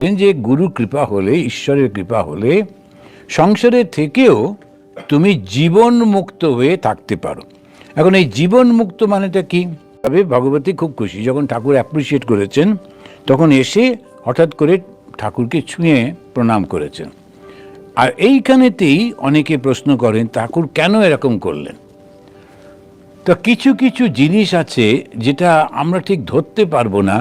যে গুরু কৃপা হলে, ঈশ্বরের কৃপা হলে সংসারের থেকেও তুমি জীবন মুক্ত হয়ে থাকতে পারো। এখন এই জীবন মুক্ত মানেটা কি? তবে ভগবতী খুব খুশি, যখন ঠাকুর অ্যাপ্রিসিয়েট করেছেন তখন এসে হঠাৎ করে ঠাকুরকে ছুঁয়ে প্রণাম করেছেন। আর এইখানেতেই অনেকে প্রশ্ন করেন ঠাকুর কেন এরকম করলেন। তো কিছু কিছু জিনিস আছে যেটা আমরা ঠিক ধরতে পারবো না।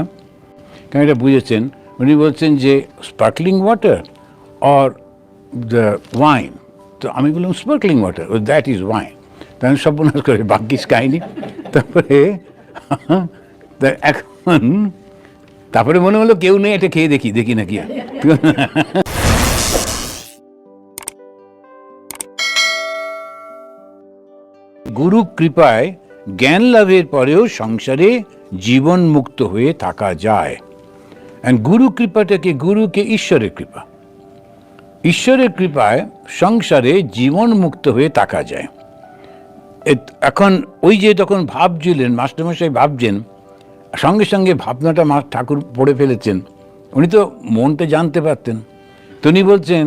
কেন এটা বুঝেছেন? উনি বলছেন যে sparkling water or the wine. তো আমি বললাম sparkling water, that is wine. তখন সর্বনাশ করে বাকিস কাহিনি। তারপরে মনে হলো কেউ নেই, এটা খেয়ে দেখি নাকি। গুরু কৃপায় জ্ঞান লাভের পরেও সংসারে জীবন মুক্ত হয়ে থাকা যায়। গুরু কৃপাটাকে, গুরুকে ঈশ্বরের কৃপা, ঈশ্বরের কৃপায় সংসারে জীবন মুক্ত হয়ে থাকা যায়। এখন ওই যে তখন ভাবছিলেন, মাস্টারমশাই ভাবছেন, সঙ্গে সঙ্গে ভাবনাটা ঠাকুর পড়ে ফেলেছেন। উনি তো মনটা জানতে পারতেন। তো উনি বলছেন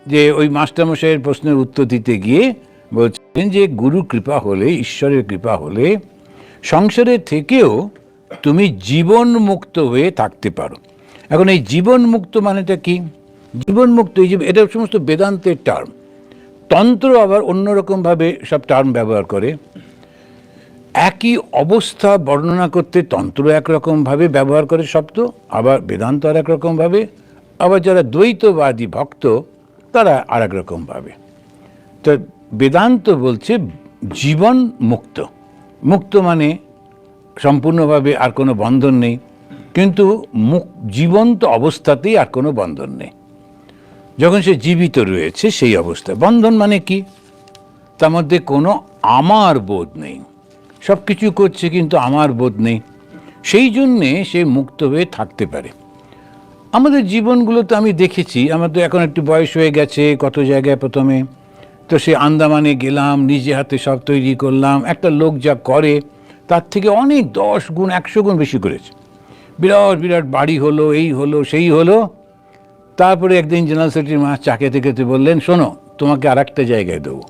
যে ওই মাস্টারমশাইয়ের প্রশ্নের উত্তর দিতে গিয়ে বলছেন যে গুরু কৃপা হলে, ঈশ্বরের কৃপা হলে সংসারের থেকেও তুমি জীবন মুক্ত হয়ে থাকতে পারো। এখন এই জীবন মুক্ত মানেটা কি? জীবন মুক্ত, এই যে এটা সমস্ত বেদান্তের টার্ম। তন্ত্র আবার অন্যরকমভাবে সব টার্ম ব্যবহার করে। একই অবস্থা বর্ণনা করতে তন্ত্র একরকমভাবে ব্যবহার করে শব্দ, আবার বেদান্ত আর একরকমভাবে, আবার যারা দ্বৈতবাদী ভক্ত তারা আর একরকমভাবে। তো বেদান্ত বলছে জীবন মুক্ত। মুক্ত মানে সম্পূর্ণভাবে আর কোনো বন্ধন নেই, কিন্তু জীবন্ত অবস্থাতেই আর কোনো বন্ধন নেই। যখন সে জীবিত রয়েছে সেই অবস্থা। বন্ধন মানে কি? তার মধ্যে কোনো আমার বোধ নেই, সব কিছু করছে কিন্তু আমার বোধ নেই। সেই জন্যে সে মুক্ত হয়ে থাকতে পারে। আমাদের জীবনগুলো তো আমি দেখেছি, আমার তো এখন একটু বয়স হয়ে গেছে, কত জায়গায় প্রথমে তো সে আন্দামানে গেলাম, নিজে হাতে সব তৈরি করলাম। একটা লোক যা করে তার থেকে অনেক 10 গুণ 100 গুণ বেশি করেছে। বিরাট বিরাট বাড়ি হলো, এই হলো সেই হলো। তারপরে একদিন জেনারেল সেক্রেটারি মা চা খেতে খেতে বললেন, শোনো তোমাকে আর একটা জায়গায় দেবো।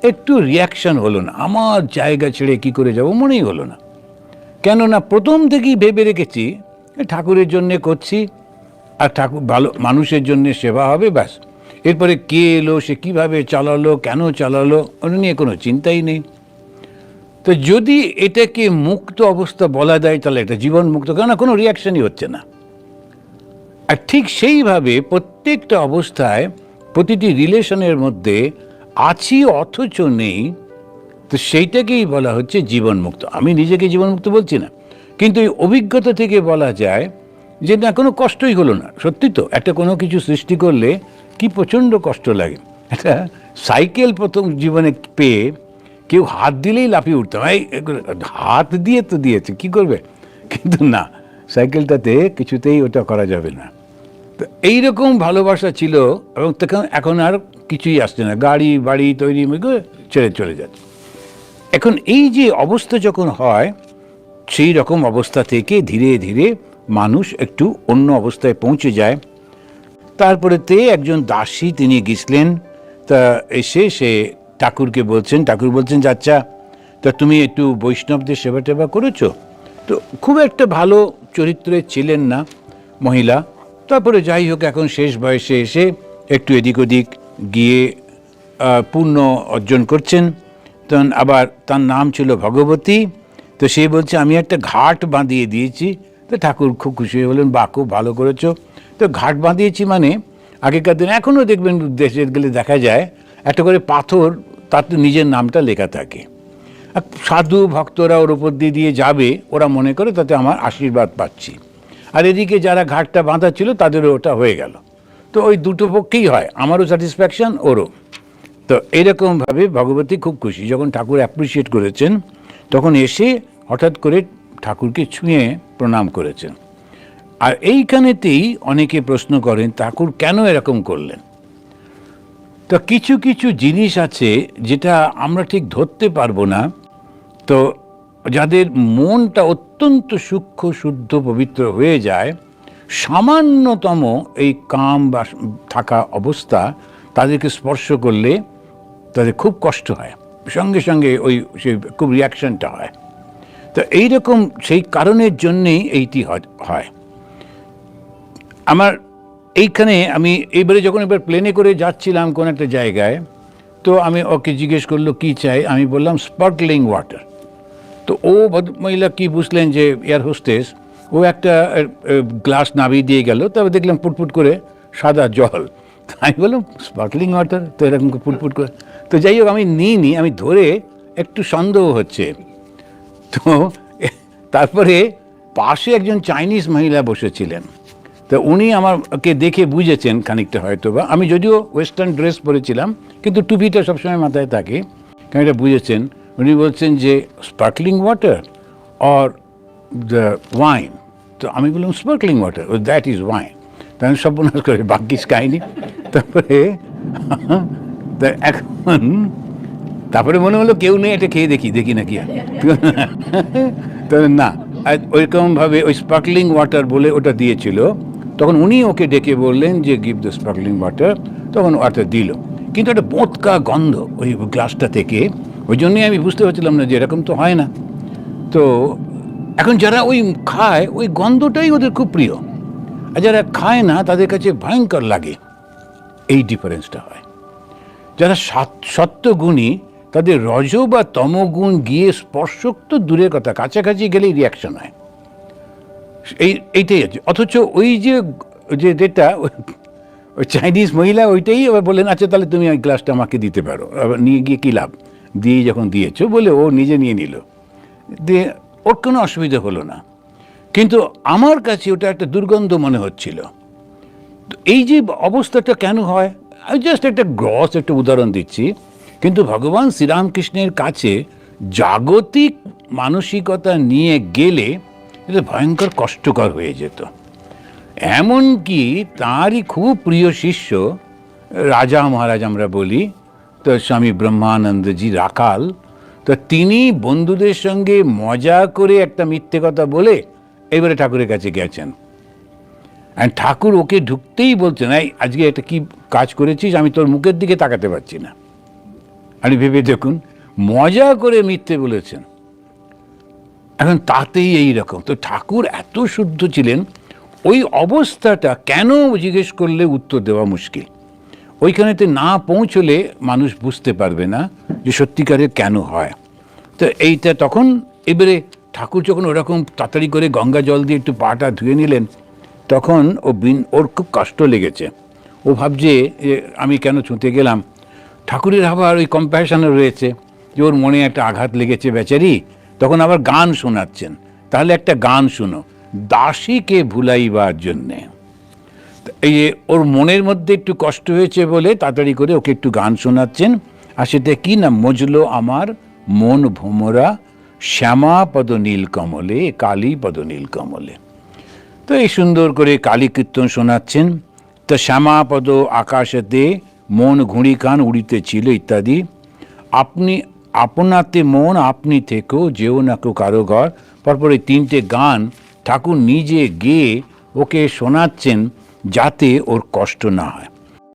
একটু রিয়াকশন হলো না, আমার জায়গা ছেড়ে কি করে যাব মনেই হলো না। কেননা প্রথম থেকেই ভেবে রেখেছি ঠাকুরের জন্যে করছি, আর ঠাকুর ভালো মানুষের জন্য সেবা হবে, ব্যাস। এরপরে কে এলো, সে কীভাবে চালালো, কেন চালালো, ওটা নিয়ে কোনো চিন্তাই নেই। তো যদি এটাকে মুক্ত অবস্থা বলা যায় তাহলে এটা জীবন মুক্ত, কেননা কোনো রিয়াকশনই হচ্ছে না। আর ঠিক সেইভাবে প্রত্যেকটা অবস্থায়, প্রতিটি রিলেশনের মধ্যে আছি অথচ নেই, তো সেইটাকেই বলা হচ্ছে জীবন মুক্ত। আমি নিজেকে জীবন মুক্ত বলছি না, কিন্তু এই অভিজ্ঞতা থেকে বলা যায় যে না, কোনো কষ্টই হলো না। সত্যি তো, একটা কোনো কিছু সৃষ্টি করলে কি প্রচণ্ড কষ্ট লাগে। একটা সাইকেল প্রথম জীবনে পেয়ে কেউ হাত দিলেই লাফিয়ে উঠতাম, এই হাত দিয়ে তো দিয়েছে, কি করবে, কিন্তু না, সাইকেলটাতে কিছুতেই ওটা করা যাবে না। তো এইরকম ভালোবাসা ছিল, এবং তখন এখন আর কিছুই আসছে না, গাড়ি বাড়ি তৈরি ছেড়ে চলে যাচ্ছে। এখন এই যে অবস্থা যখন হয়, সেই রকম অবস্থা থেকে ধীরে ধীরে মানুষ একটু অন্য অবস্থায় পৌঁছে যায়। তারপরে একজন দাসী তিনি গেছিলেন, তা এসে সে ঠাকুরকে বলছেন, ঠাকুর বলছেন যে আচ্ছা, তা তুমি একটু বৈষ্ণবদের সেবা টেবা করেছো? তো খুব একটা ভালো চরিত্রের ছিলেন না মহিলা। তারপরে যাই হোক, এখন শেষ বয়সে এসে একটু এদিক ওদিক গিয়ে পুণ্য অর্জন করছেন। তখন আবার তার নাম ছিল ভগবতী। তো সে বলছে আমি একটা ঘাট বাঁধিয়ে দিয়েছি। তো ঠাকুর খুব খুশি হয়ে বললেন, বাহ, খুব ভালো করেছো। তো ঘাট বাঁধিয়েছি মানে, আগেকার দিনে এখনও দেখবেন দেশে গেলে দেখা যায় একটা করে পাথর, তার তো নিজের নামটা লেখা থাকে। সাধু ভক্তরা ওর উপর দিয়ে যাবে, ওরা মনে করে তাতে আমার আশীর্বাদ পাচ্ছি। আর এদিকে যারা ঘাটটা বাঁধা ছিল তাদেরও ওটা হয়ে গেল। তো ওই দুটো পক্ষেই হয়, আমারও স্যাটিসফ্যাকশন, ওরও। তো এইরকমভাবে ভগবতী খুব খুশি, যখন ঠাকুর অ্যাপ্রিসিয়েট করেছেন তখন এসে হঠাৎ করে ঠাকুরকে ছুঁয়ে প্রণাম করেছেন। আর এইখানেতেই অনেকে প্রশ্ন করেন ঠাকুর কেন এরকম করলেন। তো কিছু কিছু জিনিস আছে যেটা আমরা ঠিক ধরতে পারবো না। তো যাদের মনটা অত্যন্ত সূক্ষ্ম শুদ্ধ পবিত্র হয়ে যায়, সামান্যতম এই কাম বা থাকা অবস্থা তাদেরকে স্পর্শ করলে তাদের খুব কষ্ট হয়, সঙ্গে সঙ্গে ওই সেই খুব রিয়াকশনটা হয়। তো এইরকম সেই কারণের জন্যেই এইটি হয়। আমার এইখানে আমি এবার প্লেনে করে যাচ্ছিলাম কোন একটা জায়গায়, তো আমি ওকে জিজ্ঞেস করলো কি চাই, আমি বললাম স্পার্কলিং ওয়াটার। তো ও মহিলা কি বুঝলেন যে এয়ার হোস্টেস, ও একটা গ্লাস নামিয়ে দিয়ে গেল, তবে দেখলাম পুটপুট করে সাদা জল। আমি বললাম স্পার্কলিং ওয়াটার, তো এরকম পুটপুট করে। তো যাই হোক আমি নিইনি, আমি ধরে একটু সন্দেহ হচ্ছে। তো তারপরে পাশে একজন চাইনিজ মহিলা বসেছিলেন, তো উনি আমাকে দেখে বুঝেছেন খানিকটা হয়তো বা, আমি যদিও ওয়েস্টার্ন ড্রেস পরেছিলাম কিন্তু টুপিটা সবসময় মাথায় থাকে, খানিকটা বুঝেছেন। উনি বলছেন যে sparkling water or the wine. তো আমি বললাম sparkling water, that is wine. তো আমি সর্বনাশ করে বাকিস খাইনি। তারপরে মনে হলো কেউ নেই, এটা খেয়ে দেখি নাকি। তো না, ওইরকমভাবে ওই স্পার্কলিং ওয়াটার বলে ওটা দিয়েছিল। তখন উনি ওকে ডেকে বললেন যে গিভ দ্য স্পার্কলিং ওয়াটার, তখন ওয়াটার দিল। কিন্তু একটা বোঁতকা গন্ধ ওই গ্লাসটা থেকে, ওই জন্যই আমি বুঝতে পারছিলাম না যে এরকম তো হয় না। তো এখন যারা ওই খায় ওই গন্ধটাই ওদের খুব প্রিয়, আর যারা খায় না তাদের কাছে ভয়ঙ্কর লাগে। এই ডিফারেন্সটা হয়। যারা সত্যগুণী তাদের রজ বা তমগুণ গিয়ে স্পর্শক তো দূরের কথা, কাছাকাছি গেলেই রিয়াকশন হয়। এইটাই আছে। অথচ ওই যেটা ওই চাইনিজ মহিলা ওইটাই আবার বললেন আচ্ছা তাহলে তুমি ওই গ্লাসটা আমাকে দিতে পারো, আবার নিয়ে গিয়ে কী লাভ, দিয়ে যখন দিয়েছো বলে ও নিজে নিয়ে নিল, দিয়ে ওর কোনো অসুবিধা হলো না। কিন্তু আমার কাছে ওটা একটা দুর্গন্ধ মনে হচ্ছিল। তো এই যে অবস্থাটা কেন হয়, আমি জাস্ট একটা গ্রস একটা উদাহরণ দিচ্ছি। কিন্তু ভগবান শ্রীরামকৃষ্ণের কাছে জাগতিক মানসিকতা নিয়ে গেলে এটা ভয়ঙ্কর কষ্টকর হয়ে যেত। এমনকি তাঁরই খুব প্রিয় শিষ্য রাজা মহারাজ আমরা বলি, তো স্বামী ব্রহ্মানন্দজি রাখাল, তো তিনি বন্ধুদের সঙ্গে মজা করে একটা মিথ্যে কথা বলে এবারে ঠাকুরের কাছে গেছেন। আর ঠাকুর ওকে ঢুকতেই বলছেন এই আজকে একটা কি কাজ করেছিস, আমি তোর মুখের দিকে তাকাতে পারছি না। আপনি ভেবে দেখুন, মজা করে মিথ্যে বলেছেন। এখন তাতেই এই রকম। তো ঠাকুর এত শুদ্ধ ছিলেন, ওই অবস্থাটা কেন জিজ্ঞেস করলে উত্তর দেওয়া মুশকিল। ওইখানেতে না পৌঁছলে মানুষ বুঝতে পারবে না যে সত্যিকারের কেন হয়। তো এইটা তখন এবারে ঠাকুর যখন ওরকম তাড়াতাড়ি করে গঙ্গা জল দিয়ে একটু পাটা ধুয়ে নিলেন, তখন ওর খুব কষ্ট লেগেছে। ও ভাবছে যে আমি কেন ছুঁতে গেলাম। ঠাকুরের আবার ওই কম্প্যাশনও রয়েছে যে ওর মনে একটা আঘাত লেগেছে বেচারি, তখন আবার গান শোনাচ্ছেন। তাহলে একটা গান শুনো, দাসীকে ভুলাইবার জন্যে। এই যে ওর মনের মধ্যে একটু কষ্ট হয়েছে বলে তাড়াতাড়ি করে ওকে একটু গান শোনাচ্ছেন। আর সেটা কি না, মজলো আমার মন ভোমরা শ্যামা পদ নীল কমলে কালী পদ নীল কমলে। তো এই সুন্দর করে কালী কীর্তন শোনাচ্ছেন। তো শ্যামাপদ আকাশেতে মন ঘুড়ি কান উড়িতেছিল ইত্যাদি। আপনি আপনাতে মন আপনি থেকেও যেও না কেউ কারো ঘর। পরপর এই তিনটে গান ঠাকুর নিজে গেয়ে ওকে শোনাচ্ছেন যাতে ওর কষ্ট না হয়।